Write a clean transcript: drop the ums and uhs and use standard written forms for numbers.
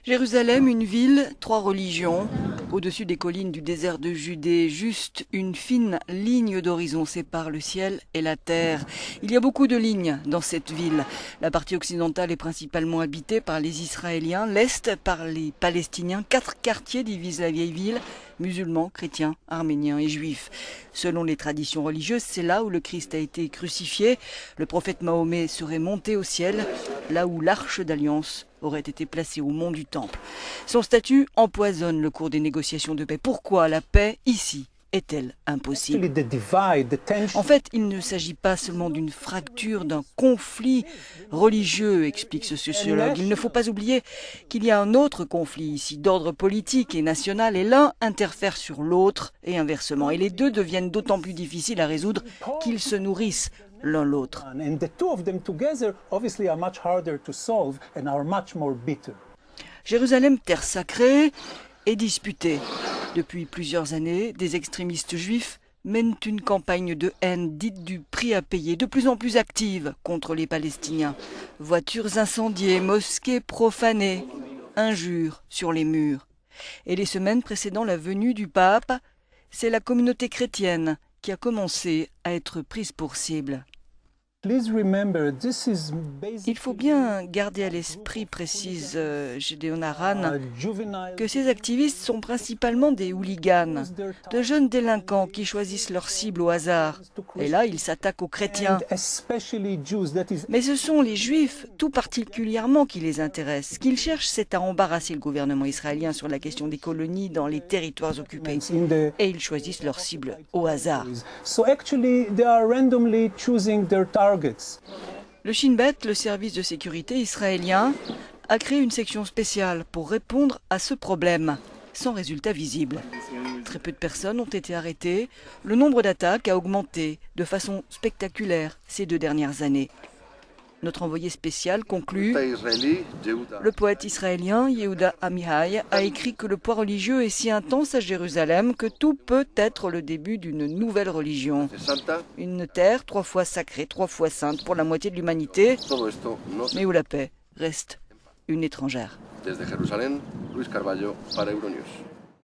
Jérusalem, une ville, 3 religions. Au-dessus des collines du désert de Judée, juste une fine ligne d'horizon sépare le ciel et la terre. Il y a beaucoup de lignes dans cette ville. La partie occidentale est principalement habitée par les Israéliens, l'Est par les Palestiniens. 4 quartiers divisent la vieille ville, musulmans, chrétiens, arméniens et juifs. Selon les traditions religieuses, c'est là où le Christ a été crucifié. Le prophète Mahomet serait monté au ciel, là où l'arche d'alliance aurait été placée au mont du Temple. Son statut empoisonne le cours des négociations de paix. Pourquoi la paix, ici, est-elle impossible? En fait, il ne s'agit pas seulement d'une fracture, d'un conflit religieux, explique ce sociologue. Il ne faut pas oublier qu'il y a un autre conflit ici, d'ordre politique et national, et l'un interfère sur l'autre et inversement. Et les deux deviennent d'autant plus difficiles à résoudre qu'ils se nourrissent l'un l'autre. Jérusalem, terre sacrée, est disputée. Depuis plusieurs années, des extrémistes juifs mènent une campagne de haine dite du prix à payer, de plus en plus active contre les Palestiniens. Voitures incendiées, mosquées profanées, injures sur les murs. Et les semaines précédant la venue du pape, c'est la communauté chrétienne qui a commencé à être prise pour cible. Il faut bien garder à l'esprit, précise Gédéon Haran, que ces activistes sont principalement des hooligans, de jeunes délinquants qui choisissent leur cible au hasard. Et là, ils s'attaquent aux chrétiens. Mais ce sont les juifs, tout particulièrement, qui les intéressent. Ce qu'ils cherchent, c'est à embarrasser le gouvernement israélien sur la question des colonies dans les territoires occupés. Et ils choisissent leur cible au hasard. Le Shin Bet, le service de sécurité israélien, a créé une section spéciale pour répondre à ce problème, sans résultat visible. Très peu de personnes ont été arrêtées. Le nombre d'attaques a augmenté de façon spectaculaire ces 2 dernières années. Notre envoyé spécial conclut: le poète israélien Yehuda Amihai a écrit que le poids religieux est si intense à Jérusalem que tout peut être le début d'une nouvelle religion. Une terre 3 fois sacrée, 3 fois sainte pour la moitié de l'humanité, mais où la paix reste une étrangère. Desde Jerusalén, Luis Carballo para Euronews.